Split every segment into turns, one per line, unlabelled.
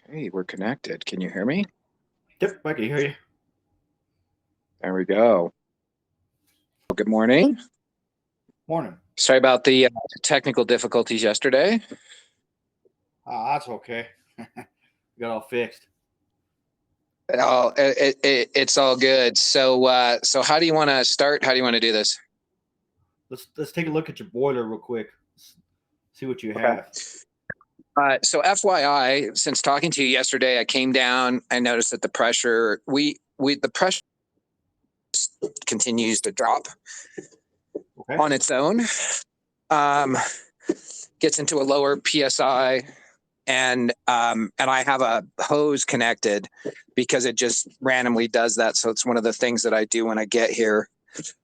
Hey, we're connected. Can you hear me?
Yep, I can hear you.
There we go. Good morning.
Morning.
Sorry about the technical difficulties yesterday.
That's okay. Got all fixed.
Oh, it's all good. So how do you want to start? How do you want to do this?
Let's take a look at your boiler real quick. See what you
Okay.
have.
So FYI, since talking to you yesterday, I came down. I noticed that the pressure the pressure continues to drop
Okay.
on its own. Um, Gets into a lower psi, and I have a hose connected because it just randomly does that. So it's one of the things that I do when I get here.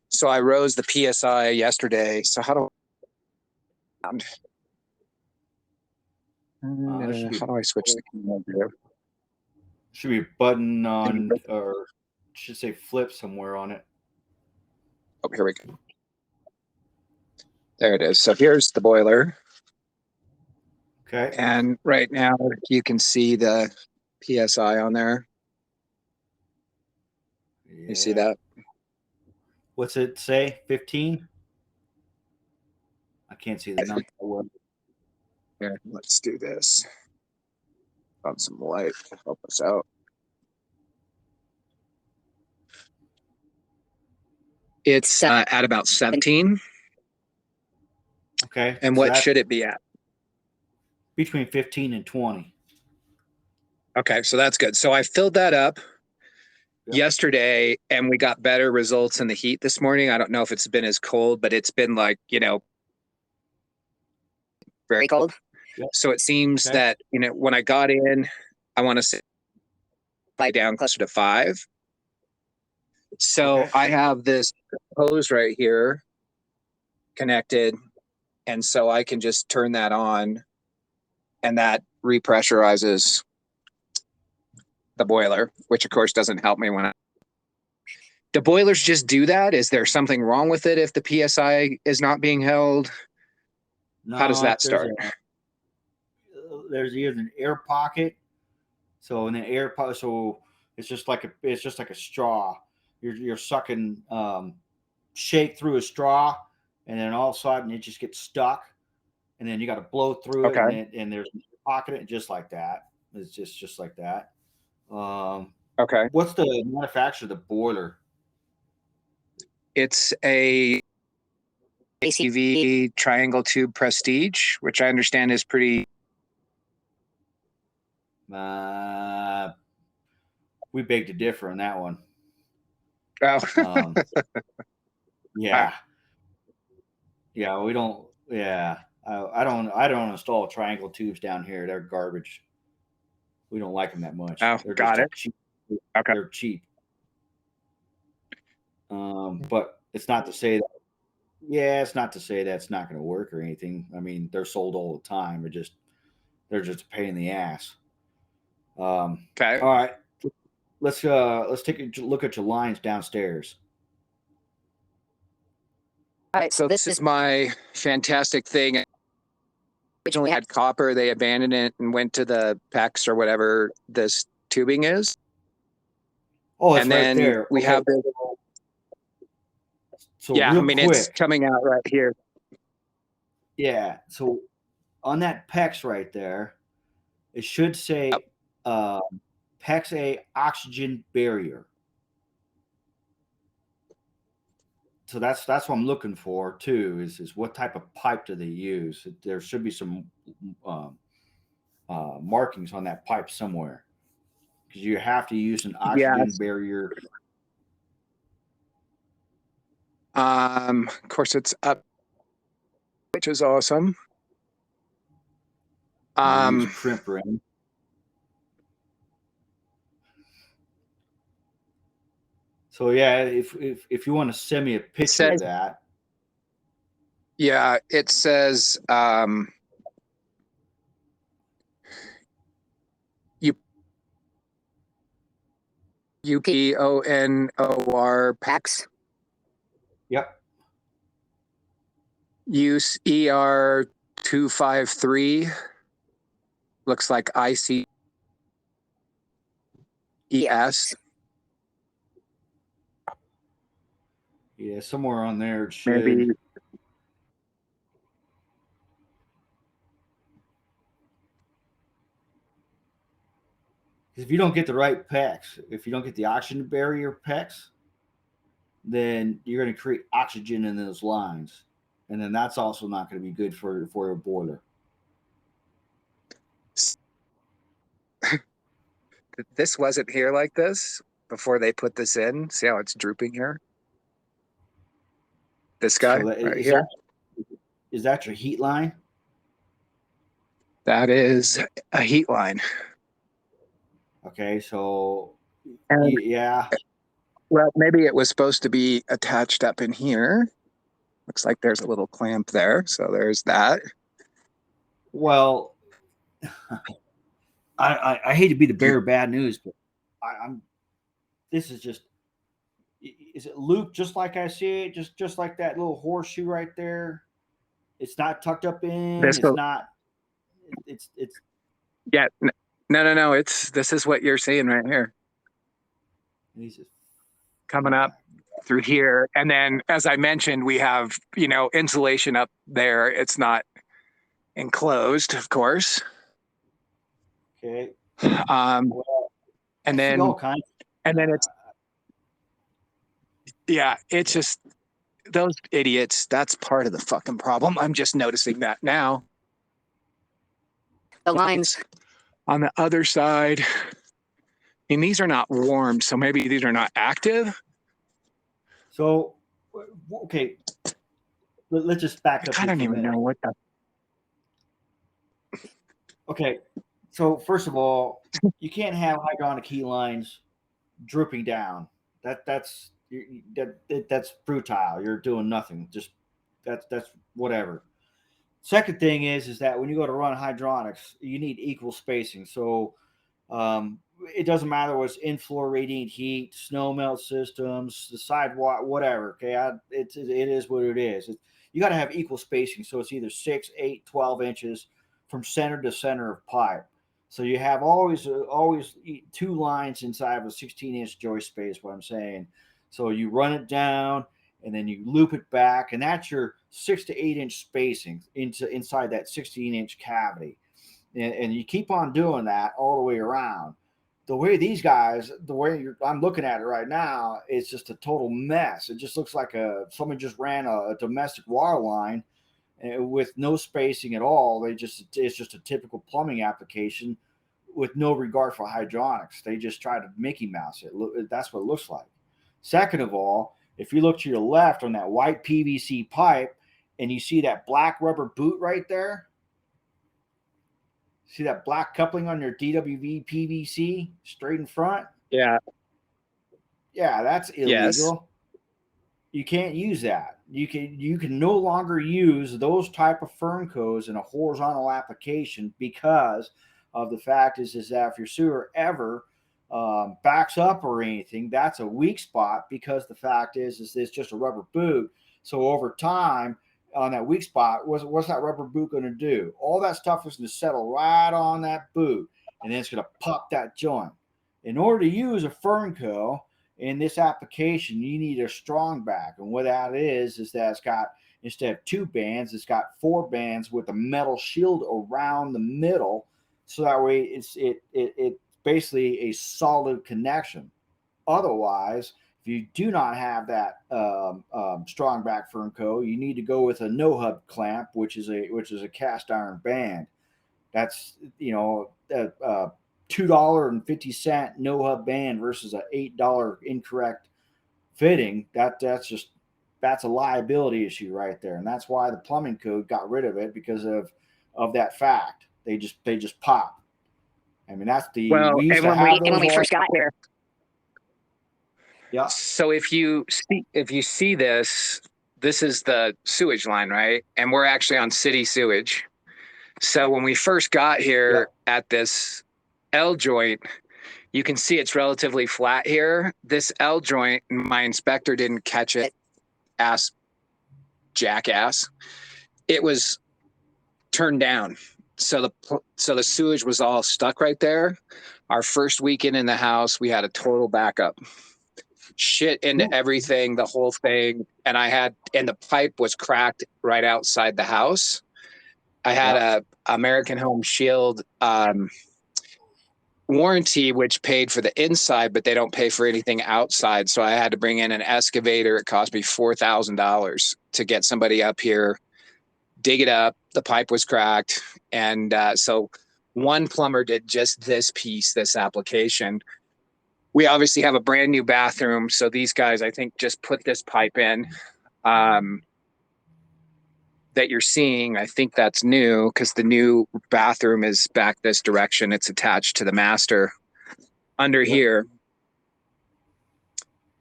So I rose the psi yesterday. So
Should
how do I switch the camera here?
be a button on, or should say flip somewhere on it.
Oh, here we go. There it is. So here's the boiler,
Okay.
and right now you can see the psi on there. You see
Yeah.
that?
What's it say? 15? I can't see the number.
Here, let's do this. Got some light to help us out. It's at about 17.
Okay.
And
So
what
that's
should it be at?
between 15 and 20.
Okay, so that's good. So I filled that up
Yep.
yesterday and we got better results in the heat this morning. I don't know if it's been as cold, but it's been like, very cold.
Yep.
So it seems
Okay.
that, when I got in, I want to lie down closer to 5. So
Okay.
I have this hose right here connected. And so I can just turn that on and that repressurizes the boiler, which of course doesn't help me the boilers just do that. Is there something wrong with it if the PSI is not being held? How does
No,
that start?
there's either an air pocket. So in an air pocket, so it's just like a straw. You're sucking shake through a straw, and then all of a sudden it just gets stuck, and then you got to blow through it,
Okay.
and there's a pocket it just like that. It's just like that. Um,
Okay.
what's the manufacturer of the boiler?
It's a ACV triangle tube Prestige, which I understand is pretty.
Uh, we beg to differ on that one.
Oh,
Um, yeah, yeah, we don't. Yeah, I don't. I don't install triangle tubes down here. They're garbage. We don't like them that much.
oh,
They're just
got it.
cheap.
Okay.
They're cheap. But it's not to say that. Yeah, it's not to say that's not going to work or anything. I mean, they're sold all the time. They're just a pain in the ass.
Okay.
All right, let's take a look at your lines downstairs.
All right. So this is my fantastic thing. Originally had copper. They abandoned it and went to the PEX or whatever this tubing is.
Oh, it's
And
right
then
there.
we
Okay,
have this.
so
Yeah, I
real
mean, it's
quick,
coming out right here.
yeah. So on that PEX right there, it should
Yep.
say uh, PEX A oxygen barrier. So that's what I'm looking for too. Is what type of pipe do they use? There should be some um, markings on that pipe somewhere because you have to use an oxygen
Yes.
barrier.
Of course, it's up, which is awesome.
And you use
Um,
crimp ring. So yeah, if you want to send me a
it
picture of
says,
that,
yeah, it says U UPONOR PAX
yep,
use ER 253. Looks like IC. ES.
Yeah, somewhere on there it
Maybe.
should. If you don't get the right PEX, if you don't get the oxygen barrier PEX, then you're going to create oxygen in those lines, and then that's also not going to be good for a boiler.
This wasn't here like this before they put this in. See how it's drooping here? This guy
So that,
right here.
is that your heat line?
That is a heat line.
Okay, so
And
yeah.
well, maybe it was supposed to be attached up in here. Looks like there's a little clamp there. So there's that.
Well, I hate to be the bearer of bad news, but I'm. This is just. Is it looped just like I see it? Just like that little horseshoe right there. It's not tucked up in.
This
It's
will,
not. It's.
yeah. No. This is what you're seeing right here.
These is
Coming up through here. And then, as I mentioned, we have, insulation up there. It's not enclosed, of course.
okay.
Well, and then,
all kinds.
and then it's, yeah, it's just those idiots. That's part of the fucking problem. I'm just noticing that now. The lines on the other side, and these are not warm, so maybe these are not active.
So, okay, let's just back up.
I don't even know what the.
Okay, so first of all, you can't have hydronic heat lines dripping down. That's brutal. You're doing nothing. Just that's whatever. Second thing is that when you go to run hydronics, you need equal spacing. So it doesn't matter what's in-floor radiant heat, snow melt systems, the sidewalk, whatever. Okay, it is what it is. You got to have equal spacing. So it's either 6, 8, 12 inches from center to center of pipe. So you have always two lines inside of a 16-inch joist space. What I'm saying. So you run it down and then you loop it back, and that's your 6 to 8 inch spacing inside that 16-inch cavity. And you keep on doing that all the way around. The way these guys, I'm looking at it right now, it's just a total mess. It just looks like someone just ran a domestic water line with no spacing at all. It's just a typical plumbing application with no regard for hydronics. They just try to Mickey Mouse it. That's what it looks like. Second of all, if you look to your left on that white PVC pipe and you see that black rubber boot right there, see that black coupling on your DWV PVC straight in front?
Yeah.
Yeah, that's illegal. Yes. You can't use that. You can no longer use those type of firm codes in a horizontal application because of the fact is that if your sewer ever backs up or anything, that's a weak spot because the fact is it's just a rubber boot. So over time on that weak spot, what's that rubber boot going to do? All that stuff is going to settle right on that boot, and then it's going to pop that joint. In order to use a Fernco in this application, you need a strong back, and what that is that it's got, instead of 2 bands, it's got 4 bands with a metal shield around the middle, so that way it's basically a solid connection. Otherwise, if you do not have that strong back Fernco, you need to go with a no hub clamp, which is a cast iron band. That's $2.50 no hub band versus a $8 incorrect fitting. That's a liability issue right there, and that's why the plumbing code got rid of it because of that fact. They just pop. I mean, that's the
Well,
we used to have those
when we first got here.
Yeah.
So if you see this is the sewage line, right? And we're actually on city sewage. So when we first got here at this L joint, you can see it's relatively flat here. This L joint, my inspector didn't catch it, ass jackass. It was turned down. So the sewage was all stuck right there. Our first weekend in the house, we had a total backup. Shit into everything, the whole thing. And the pipe was cracked right outside the house. I had a American Home Shield warranty, which paid for the inside, but they don't pay for anything outside. So I had to bring in an excavator. It cost me $4,000 to get somebody up here, dig it up. The pipe was cracked. And so one plumber did just this piece, this application. We obviously have a brand new bathroom. So these guys, I think, just put this pipe in that you're seeing. I think that's new because the new bathroom is back this direction. It's attached to the master under here.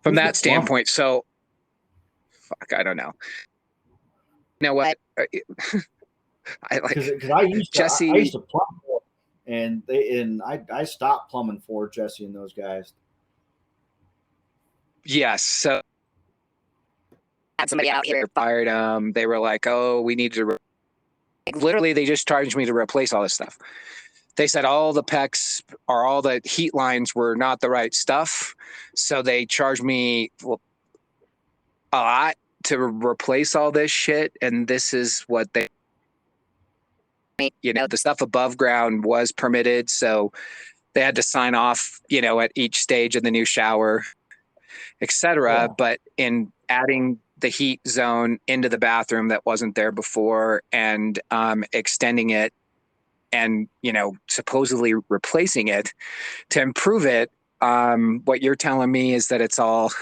From
Who's the
that
plumber?
standpoint, so fuck, I don't know. You know what? I like
Because I used
Jesse.
to plumb for them, and I stopped plumbing for Jesse and those guys.
Yes, so had somebody out here fired them. They were like, "Oh, we need to." Literally, they just charged me to replace all this stuff. They said all the PEX or all the heat lines were not the right stuff, so they charged me a lot to replace all this shit. And this is what they, the stuff above ground was permitted, so they had to sign off, at each stage of the new shower, etc. But in adding the heat zone into the bathroom that wasn't there before, and extending it, and supposedly replacing it to improve it, what you're telling me is that it's all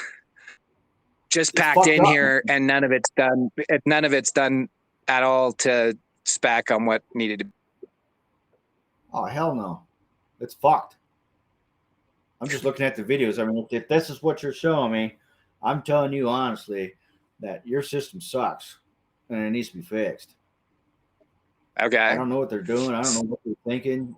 just packed in here, and none of it's done at all to spec on what needed to be.
Oh, hell no. It's fucked. I'm just looking at the videos. I mean, if this is what you're showing me, I'm telling you honestly that your system sucks and it needs to be fixed.
Okay.
I don't know what they're doing. I don't know what they're thinking.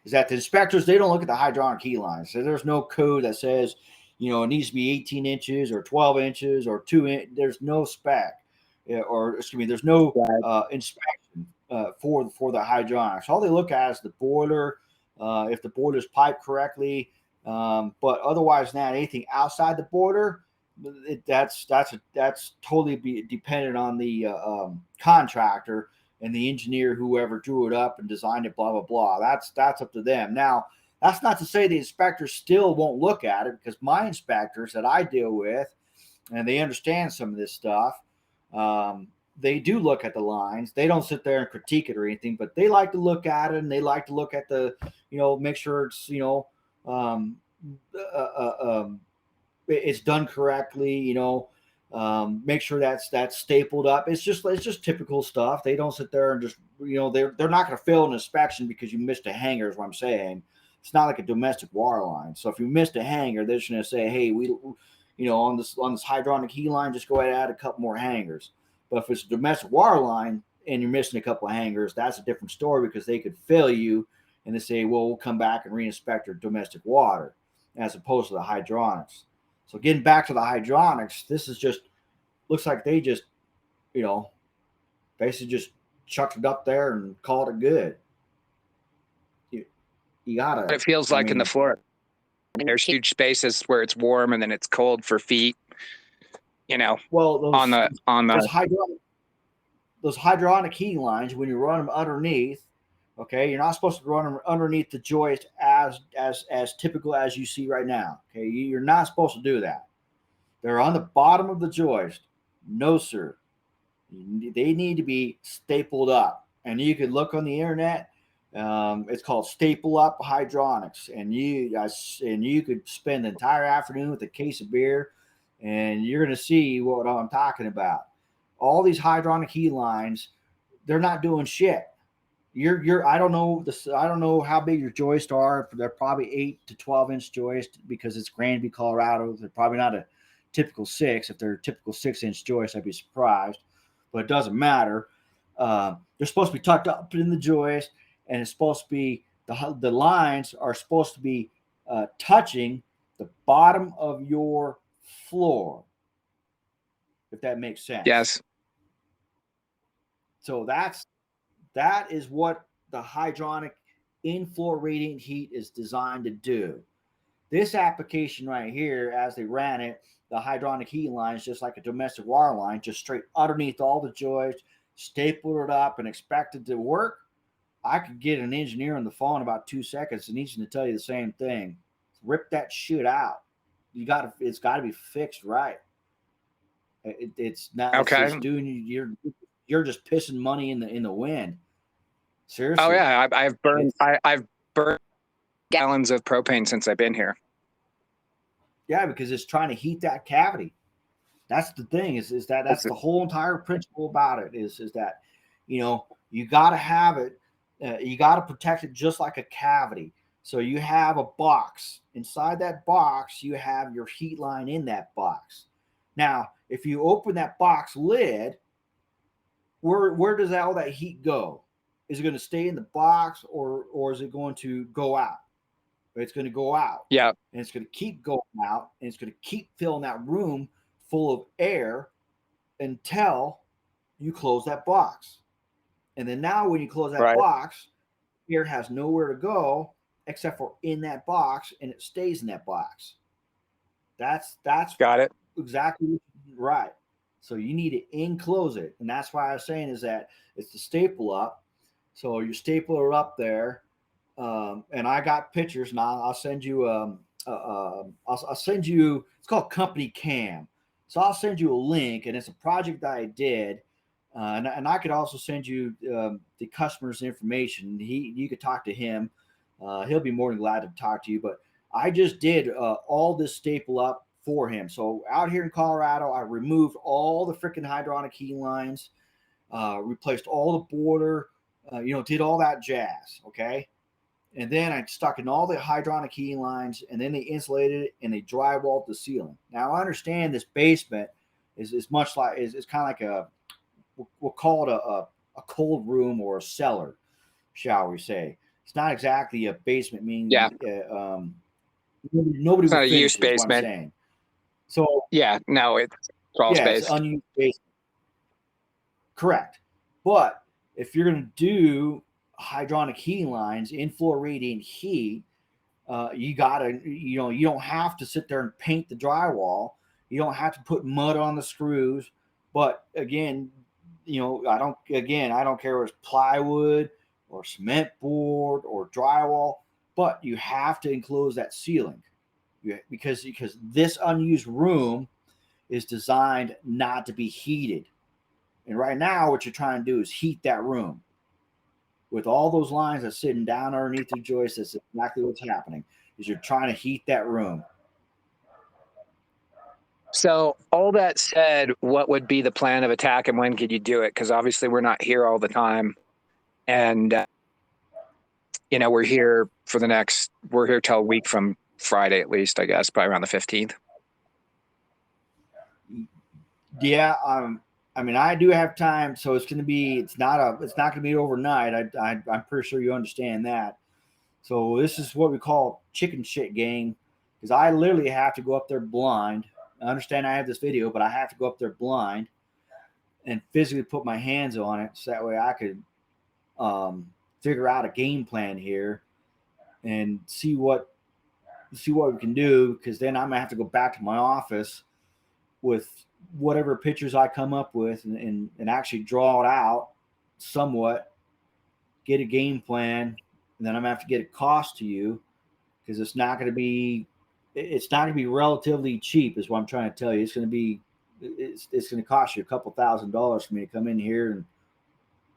Is that the inspectors, they don't look at the hydronic key lines. So there's no code that says, it needs to be 18 inches or 12 inches or 2 inches. There's no spec, or excuse me, there's no inspection for the hydronics. All they look at is the boiler, if the boiler's piped correctly. But otherwise, not anything outside the boiler. That's totally dependent on the contractor and the engineer, whoever drew it up and designed it, blah, blah, blah. That's up to them. Now, that's not to say the inspectors still won't look at it, because my inspectors that I deal with, and they understand some of this stuff, they do look at the lines. They don't sit there and critique it or anything, but they like to look at it, and they like to look at the, make sure it's, it's done correctly, make sure that's stapled up. It's just typical stuff. They don't sit there and just, they're not going to fail an inspection because you missed a hanger, is what I'm saying. It's not like a domestic water line. So if you missed a hanger, they're just going to say, hey, on this hydronic heat line, just go ahead and add a couple more hangers. But if it's a domestic water line and you're missing a couple of hangers, that's a different story, because they could fail you and they say, well, we'll come back and re-inspect your domestic water, as opposed to the hydronics. So getting back to the hydronics, this is just, looks like they just, basically just chucked it up there and called it good. You gotta.
It feels like in the floor. There's huge spaces where it's warm and then it's cold for feet.
Well, those hydronic heat lines, when you run them underneath, okay, you're not supposed to run them underneath the joist as typical as you see right now. Okay, you're not supposed to do that. They're on the bottom of the joist. No, sir. They need to be stapled up. And you could look on the internet. It's called Staple Up Hydronics, and you could spend the entire afternoon with a case of beer, and you're going to see what I'm talking about. All these hydronic heat lines, they're not doing shit. I don't know how big your joists are. They're probably 8 to 12 inch joist, because it's Granby, Colorado. They're probably not a typical 6. If they're a typical 6-inch joist, I'd be surprised, but it doesn't matter. They're supposed to be tucked up in the joist, and it's supposed to be, the lines are supposed to be touching the bottom of your floor, if that makes sense.
Yes.
So that is what the hydronic in-floor radiant heat is designed to do. This application right here, as they ran it, the hydronic heat line is just like a domestic water line, just straight underneath all the joists, stapled it up and expect it to work. I could get an engineer on the phone in about 2 seconds and he's going to tell you the same thing. Rip that shit out. It's got to be fixed right. It's not.
Okay.
It's doing you're just pissing money in the wind. Seriously.
Oh yeah, I've burned gallons of propane since I've been here.
Yeah, because it's trying to heat that cavity. That's the thing. That's the whole entire principle about it. Is that, you got to have it. You got to protect it just like a cavity. So you have a box. Inside that box, you have your heat line in that box. Now, if you open that box lid, where does all that heat go? Is it going to stay in the box or is it going to go out? It's going to go out.
Yeah.
And it's going to keep going out, and it's going to keep filling that room full of air until you close that box. And then now when you close that box, air has nowhere to go except for in that box, and it stays in that box. That's
got it.
Exactly right. So you need to enclose it. And that's why I was saying is that it's the staple up. So you staple it up there. And I got pictures, and I'll send you. I'll send you. It's called Company Cam. So I'll send you a link, and it's a project that I did. And I could also send you the customer's information. You could talk to him. He'll be more than glad to talk to you. But I just did all this staple up for him. So out here in Colorado, I removed all the freaking hydronic heat lines, replaced all the border, did all that jazz. Okay. And then I stuck in all the hydronic heating lines, and then they insulated it and they drywalled the ceiling. Now I understand this basement is much like is kind of like we'll call it a cold room or a cellar, shall we say? It's not exactly a basement, meaning nobody
it's not
would
a
finish
use
it, is what I'm
basement.
saying. So
yeah, no, it's crawl space.
It's unused basement. Correct, but if you're going to do hydronic heating lines, in-floor radiant heat, you gotta, you don't have to sit there and paint the drywall. You don't have to put mud on the screws. But again, I don't care if it's plywood or cement board or drywall, but you have to enclose that ceiling because this unused room is designed not to be heated. And right now, what you're trying to do is heat that room. With all those lines that's sitting down underneath the joist, that's exactly what's happening. Is you're trying to heat that room.
So all that said, what would be the plan of attack, and when could you do it? Because obviously we're not here all the time, and we're here till a week from Friday at least, I guess, probably around the 15th.
Yeah, I mean, I do have time, so it's not going to be overnight. I'm pretty sure you understand that. So this is what we call chicken shit gang, because I literally have to go up there blind. I understand I have this video, but I have to go up there blind and physically put my hands on it, so that way I could figure out a game plan here and see what we can do. Because then I'm gonna have to go back to my office with whatever pictures I come up with and actually draw it out somewhat, get a game plan, and then I'm gonna have to get a cost to you, because it's not going to be relatively cheap, is what I'm trying to tell you. It's going to cost you a couple $1,000s for me to come in here and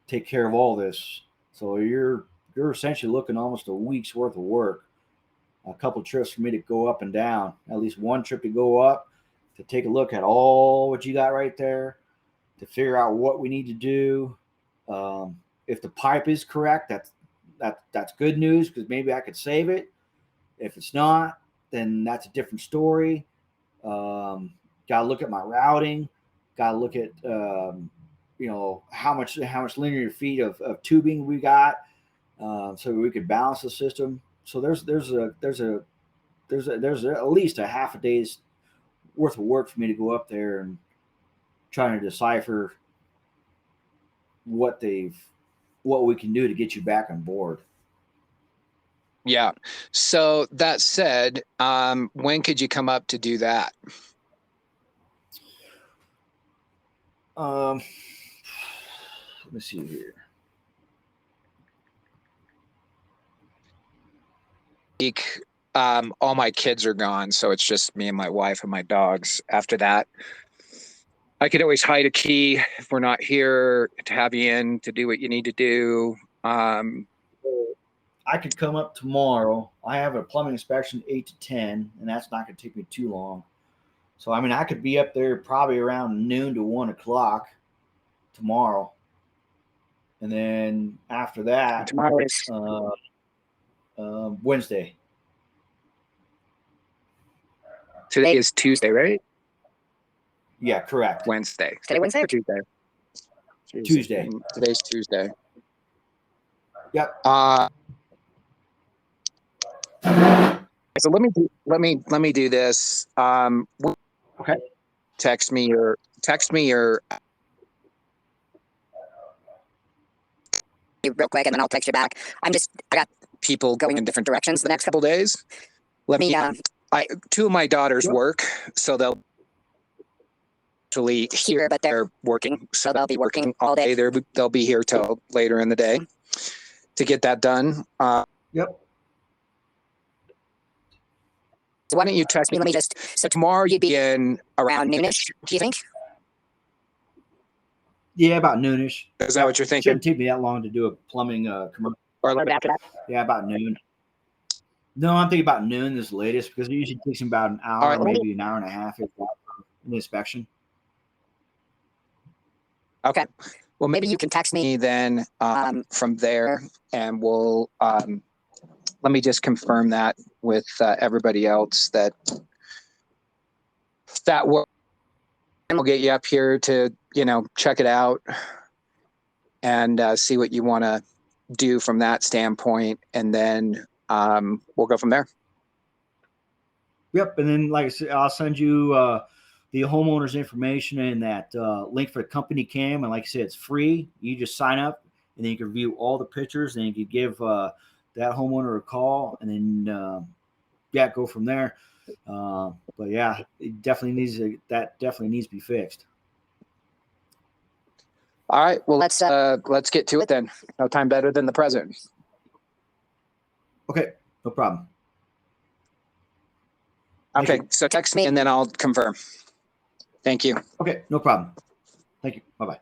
take care of all this. So you're essentially looking almost a week's worth of work, a couple trips for me to go up and down, at least one trip to go up to take a look at all what you got right there, to figure out what we need to do. If the pipe is correct, that's good news, because maybe I could save it. If it's not, then that's a different story. Got to look at my routing. Got to look at how much linear feet of tubing we got, so we could balance the system. So there's at least a half a day's worth of work for me to go up there and trying to decipher what we can do to get you back on board.
Yeah. So that said, when could you come up to do that?
Let me see here.
All my kids are gone, so it's just me and my wife and my dogs. After that, I could always hide a key if we're not here to have you in to do what you need to do. Um,
I could come up tomorrow. I have a plumbing inspection 8 to 10, and that's not going to take me too long. So I mean, I could be up there probably around noon to 1 o'clock tomorrow, and then after that,
tomorrow is
Wednesday.
today is Tuesday, right?
Yeah, correct.
Wednesday.
Today Wednesday?
Or Tuesday.
Tuesday.
Today's Tuesday.
Yep.
So let me do this.
Okay.
Text me your
Real quick, and then I'll text you back. I got
people
going in different directions the next
couple days. Let me.
couple.
Two of my daughters
Yep.
work, so they'll actually
Here, but they're
working,
so they'll be working all day.
They'll be here till later in the day to get that done.
Yep.
So why don't you text me?
Let me just.
So tomorrow you'd be in
Around noonish, do you think?
Yeah, about noonish.
Is that what you're thinking?
Shouldn't take me that long to do a plumbing commercial.
Or
Or after that?
Yeah, about noon. No, I'm thinking about noon this latest because it usually takes me about an hour,
All right.
maybe an hour and a half if that, for an inspection.
Okay. Well, maybe you can text me then from there, and we'll let me just confirm that with everybody else that will. And we'll get you up here to check it out and see what you want to do from that standpoint, and then we'll go from there.
Yep. And then, like I said, I'll send you the homeowner's information and that link for the company cam. And like I said, it's free. You just sign up, and then you can view all the pictures. And you can give that homeowner a call, and then go from there. But yeah, it definitely needs to be fixed.
All right. Well, let's get to it then. No time better than the present.
Okay, no problem.
Okay, so text me and then I'll confirm. Thank you.
Okay, no problem. Thank you. Bye-bye.